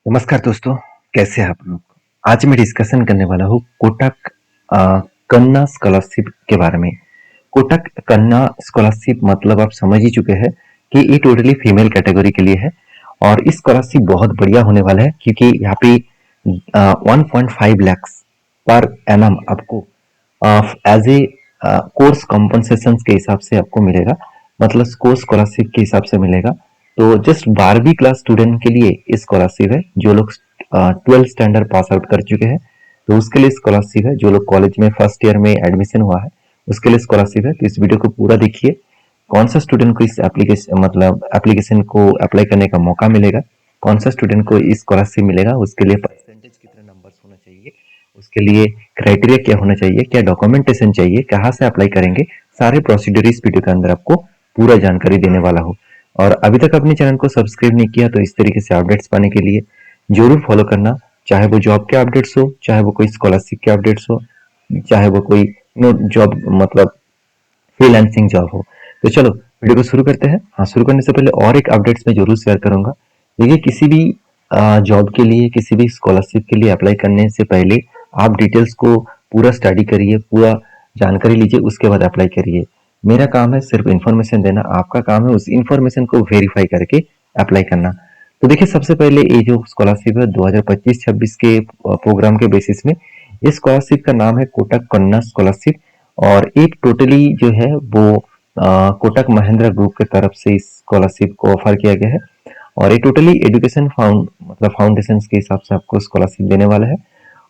नमस्कार दोस्तों, कैसे हैं आप लोग? आज मैं डिस्कशन करने वाला हूँ कोटक कन्या स्कॉलरशिप के बारे में। कोटक कन्या स्कॉलरशिप मतलब आप समझ ही चुके हैं कि ये टोटली फीमेल कैटेगरी के लिए है और इस स्कॉलरशिप बहुत बढ़िया होने वाला है क्योंकि यहाँ पे 1.5 लैक्स पर एनम आपको एज ए कोर्स कॉम्पनसेशन के हिसाब से आपको मिलेगा, मतलब कोर्स स्कॉलरशिप के हिसाब से मिलेगा। तो जस्ट 12वीं क्लास स्टूडेंट के लिए ये स्कॉलरशिप है। जो लोग 12th स्टैंडर्ड पास आउट कर चुके हैं तो उसके लिए स्कॉलरशिप है। जो लोग कॉलेज में फर्स्ट ईयर में एडमिशन हुआ है उसके लिए स्कॉलरशिप है। तो इस वीडियो को पूरा देखिए, कौन सा स्टूडेंट को इस एप्लीकेशन मतलब एप्लीकेशन को अप्लाई करने का मौका मिलेगा, कौन सा स्टूडेंट को इस स्कॉलरशिप मिलेगा, उसके लिए परसेंटेज कितने नंबर्स होना चाहिए, उसके लिए क्राइटेरिया क्या होना चाहिए, क्या डॉक्यूमेंटेशन चाहिए, कहाँ से अप्लाई करेंगे, सारे प्रोसीड्यूर इस वीडियो के अंदर आपको पूरा जानकारी देने वाला हूँ। और अभी तक अपने चैनल को सब्सक्राइब नहीं किया तो इस तरीके से अपडेट्स पाने के लिए जरूर फॉलो करना, चाहे वो जॉब के अपडेट्स हो, चाहे वो कोई स्कॉलरशिप के अपडेट्स हो, चाहे वो कोई जॉब मतलब फ्रीलांसिंग जॉब हो। तो चलो वीडियो को शुरू करते हैं। हाँ, शुरू करने से पहले और एक अपडेट्स मैं जरूर शेयर करूंगा। देखिए, किसी भी जॉब के लिए, किसी भी स्कॉलरशिप के लिए अप्लाई करने से पहले आप डिटेल्स को पूरा स्टडी करिए, पूरा जानकारी लीजिए, उसके बाद अप्लाई करिए। मेरा काम है सिर्फ इन्फॉर्मेशन देना, आपका काम है उस इन्फॉर्मेशन को वेरीफाई करके अप्लाई करना। तो देखिए, सबसे पहले ये जो स्कॉलरशिप है 2025-26 के प्रोग्राम के बेसिस में, इस स्कॉलरशिप का नाम है कोटक कन्या स्कॉलरशिप। और एक टोटली जो है वो कोटक महिंद्रा ग्रुप के तरफ से इस स्कॉलरशिप को ऑफर किया गया है। और ये टोटली एजुकेशन मतलब फाउंडेशन के हिसाब से आपको स्कॉलरशिप देने वाला है।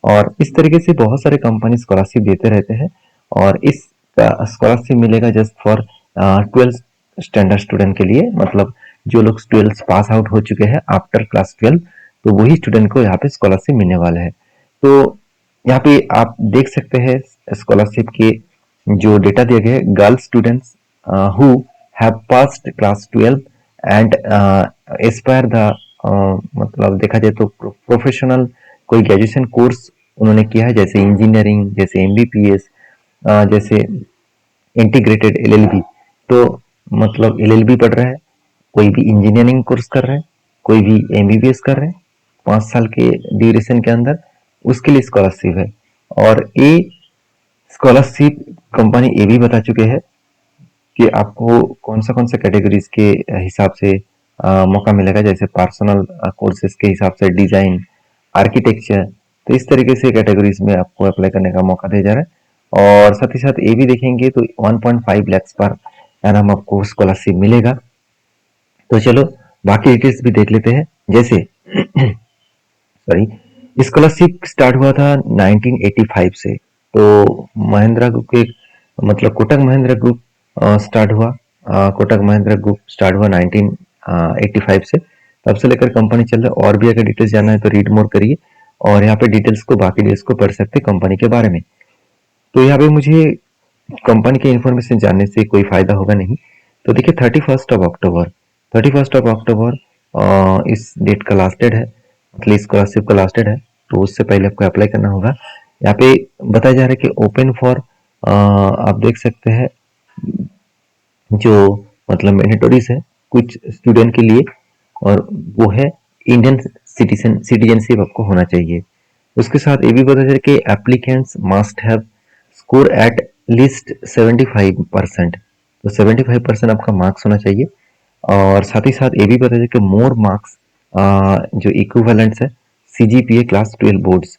और इस तरीके से बहुत सारे कंपनी स्कॉलरशिप देते रहते हैं। और इस स्कॉलरशिप मिलेगा just for 12th standard student के लिए, मतलब जो लोग 12th पास आउट हो चुके हैं आफ्टर क्लास 12, तो वही स्टूडेंट को यहाँ पे स्कॉलरशिप मिलने वाला है। तो यहाँ पे आप देख सकते हैं स्कॉलरशिप के जो डेटा दिया गया है। Girl students who have passed class 12 and Aspire the मतलब देखा जाए तो प्रोफेशनल कोई ग्रेजुएशन कोर्स उन्होंने किया है, जैसे इंजीनियरिंग, जैसे एमबीपीएस, जैसे इंटीग्रेटेड एलएलबी। तो मतलब एलएलबी पढ़ रहा है, कोई भी इंजीनियरिंग कोर्स कर रहा है, कोई भी एमबीबीएस कर रहे हैं 5 साल के ड्यूरेशन के अंदर, उसके लिए स्कॉलरशिप है। और ये स्कॉलरशिप कंपनी ये भी बता चुके हैं कि आपको कौन सा कैटेगरीज के हिसाब से मौका मिलेगा, जैसे पर्सनल कोर्सेज के हिसाब से डिजाइन, आर्किटेक्चर। तो इस तरीके से कैटेगरीज में आपको अप्लाई करने का मौका दिया जा रहा है। और साथ ही साथ ये भी देखेंगे तो 1.5 लैक्स पर एनम आपको स्कॉलरशिप मिलेगा। तो चलो बाकी डिटेल्स भी देख लेते हैं। जैसे सॉरी, स्कॉलरशिप स्टार्ट हुआ था 1985 से। तो महिंद्रा ग्रुप के मतलब कोटक महिंद्रा ग्रुप स्टार्ट हुआ। कोटक महिंद्रा ग्रुप स्टार्ट हुआ 1985 से। तब से लेकर कंपनी चल रहा है। और भी अगर डिटेल्स जानना है तो रीड मोर करिए और यहाँ पे डिटेल्स को बाकी डिटेल्स को पढ़ सकते हैं कंपनी के बारे में। तो यहाँ पे मुझे कंपनी की इन्फॉर्मेशन जानने से कोई फायदा होगा नहीं। तो देखिए, 31st ऑफ अक्टूबर इस डेट का लास्ट डेट है, मतलब स्कॉलरशिप का लास्ट डेट है। तो उससे पहले आपको अप्लाई करना होगा। यहाँ पे बताया जा रहा है कि ओपन फॉर, आप देख सकते हैं जो मतलब मैंडेटोरीज है कुछ स्टूडेंट के लिए, और वो है इंडियन सिटीजनशिप आपको होना चाहिए। उसके साथ ये भी बताया जा रहा है कि applicants must have score at least 75%। तो 75% आपका मार्क्स होना चाहिए। और साथ ही साथ ये भी बताया जाए कि मोर मार्क्स जो इक्विवेलेंट्स है सीजीपीए क्लास 12 बोर्ड्स।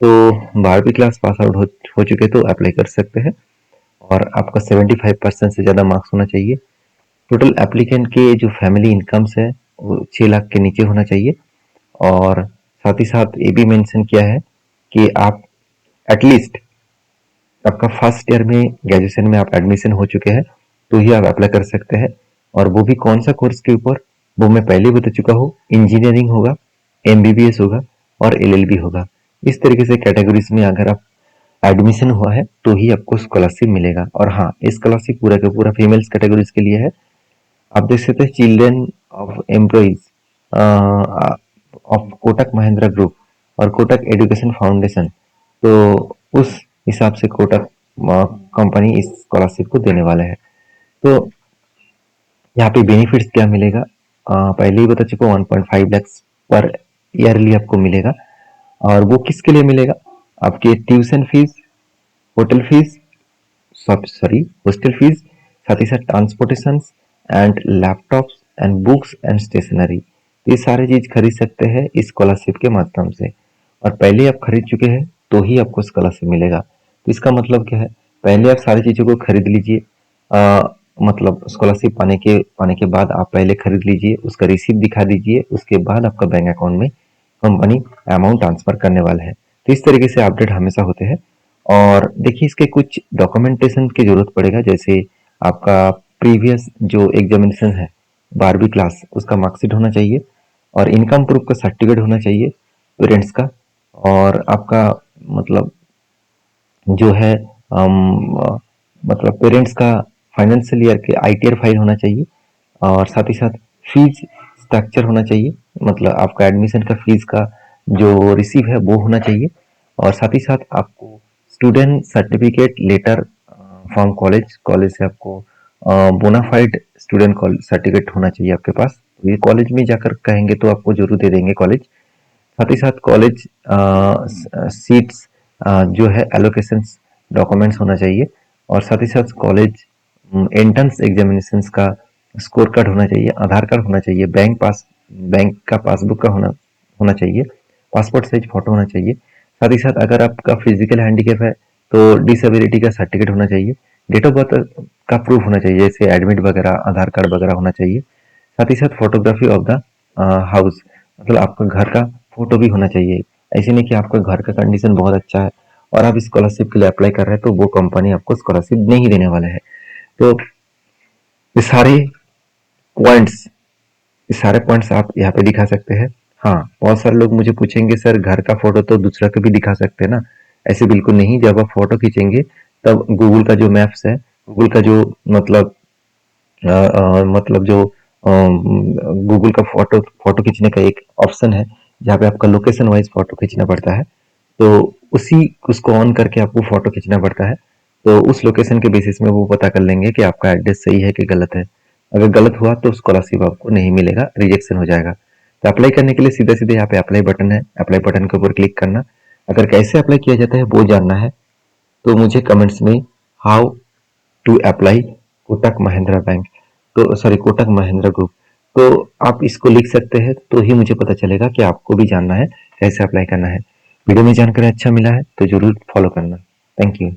तो 12वीं क्लास पास आउट हो चुके तो अप्लाई कर सकते हैं। और आपका 75% से ज़्यादा मार्क्स होना चाहिए। टोटल एप्लीकेंट के जो फैमिली इनकम्स है वो 6 लाख के नीचे होना चाहिए। और साथ ही साथ ये भी मेंशन किया है कि आप एटलीस्ट आपका फर्स्ट ईयर में ग्रेजुएशन में आप एडमिशन हो चुके हैं तो ही आप अप्लाई कर सकते हैं। और वो भी कौन सा कोर्स के ऊपर, वो मैं पहले ही बता चुका हूँ, इंजीनियरिंग होगा, एमबीबीएस होगा और एलएलबी होगा। इस तरीके से कैटेगरीज में अगर आप एडमिशन हुआ है तो ही आपको स्कॉलरशिप मिलेगा। और हाँ, स्कॉलरशिप पूरा का पूरा फीमेल्स कैटेगरीज के लिए है। आप देख सकते हैं children of employees of Kotak Mahindra group और कोटक एजुकेशन फाउंडेशन। तो उस हिसाब से कोटक कंपनी इस स्कॉलरशिप को देने वाला है। तो यहाँ पे बेनिफिट्स क्या मिलेगा, पहले ही बता चुका 1.5 लैक्स पर ईयरली आपको मिलेगा। और वो किसके लिए मिलेगा? आपके tuition fees, hotel fees, sorry hostel fees, साथ ही साथ transportation and laptops and books and stationery. ये सारे चीज खरीद सकते हैं इस स्कॉलरशिप के माध्यम से। और पहले आप खरीद चुके हैं तो ही आपको स्कॉलरशिप मिलेगा। तो इसका मतलब क्या है? पहले आप सारी चीजों को खरीद लीजिए। मतलब स्कॉलरशिप पाने के बाद आप पहले खरीद लीजिए, उसका रिसीप्ट दिखा दीजिए, उसके बाद आपका बैंक अकाउंट में कंपनी अमाउंट ट्रांसफर करने वाला है। तो इस तरीके से अपडेट हमेशा होते हैं। और देखिए इसके कुछ डॉक्यूमेंटेशन की जरूरत पड़ेगा, जैसे आपका प्रीवियस जो एग्जामिनेशन है 12वीं क्लास उसका मार्कशीट होना चाहिए, और इनकम प्रूफ का सर्टिफिकेट होना चाहिए पेरेंट्स का, और आपका मतलब जो है मतलब पेरेंट्स का फाइनेंशियल ईयर के आईटीआर फाइल होना चाहिए, और साथ ही साथ फीस स्ट्रक्चर होना चाहिए, मतलब आपका एडमिशन का फीस का जो रिसीव है वो होना चाहिए। और साथ ही साथ आपको student certificate letter from college से आपको बोनाफाइड स्टूडेंट सर्टिफिकेट होना चाहिए आपके पास। ये कॉलेज में जाकर कहेंगे तो आपको जरूर दे देंगे कॉलेज। साथ ही साथ कॉलेज सीट्स जो है एलोकेशन डॉक्यूमेंट्स होना चाहिए, और साथ ही साथ कॉलेज एंट्रेंस एग्जामिनेशंस का स्कोर कार्ड होना चाहिए, आधार कार्ड होना चाहिए, बैंक का पासबुक का होना चाहिए, पासपोर्ट साइज फोटो होना चाहिए। साथ ही साथ अगर आपका फिजिकल हैंडीकैप है तो डिसेबिलिटी का सर्टिफिकेट होना चाहिए, डेट ऑफ बर्थ का प्रूफ होना चाहिए, जैसे एडमिट वगैरह, आधार कार्ड वगैरह होना चाहिए। साथ ही साथ फोटोग्राफी ऑफ द हाउस, मतलब आपका घर का फोटो भी होना चाहिए। ऐसे नहीं कि आपका घर का कंडीशन बहुत अच्छा है और आप स्कॉलरशिप के लिए अप्लाई कर रहे हैं तो वो कंपनी आपको स्कॉलरशिप नहीं देने वाला है। तो ये पॉइंट्स सारे पॉइंट्स आप यहाँ पे दिखा सकते हैं। हाँ, बहुत सारे लोग मुझे पूछेंगे सर घर का फोटो तो दूसरा को भी दिखा सकते हैं ना? ऐसे बिल्कुल नहीं। जब आप फोटो खींचेंगे तब गूगल का जो मैप्स है, गूगल का जो मतलब मतलब जो गूगल का फोटो फोटो खींचने का एक ऑप्शन है जहाँ पे आपका लोकेशन वाइज फोटो खींचना पड़ता है, तो उसी उसको ऑन करके आपको फोटो खींचना पड़ता है। तो उस लोकेशन के बेसिस में वो पता कर लेंगे कि आपका एड्रेस सही है कि गलत है। अगर गलत हुआ तो स्कॉलरशिप आपको नहीं मिलेगा, रिजेक्शन हो जाएगा। तो अप्लाई करने के लिए सीधे सीधे यहाँ पे अप्लाई बटन है, अप्लाई बटन के ऊपर क्लिक करना। अगर कैसे अप्लाई किया जाता है वो जानना है तो मुझे कमेंट्स में how to apply Kotak Mahindra bank, तो सॉरी कोटक महिंद्रा ग्रुप, तो आप इसको लिख सकते हैं तो ही मुझे पता चलेगा कि आपको भी जानना है कैसे अप्लाई करना है। वीडियो में जानकारी अच्छा मिला है तो जरूर फॉलो करना। Thank you.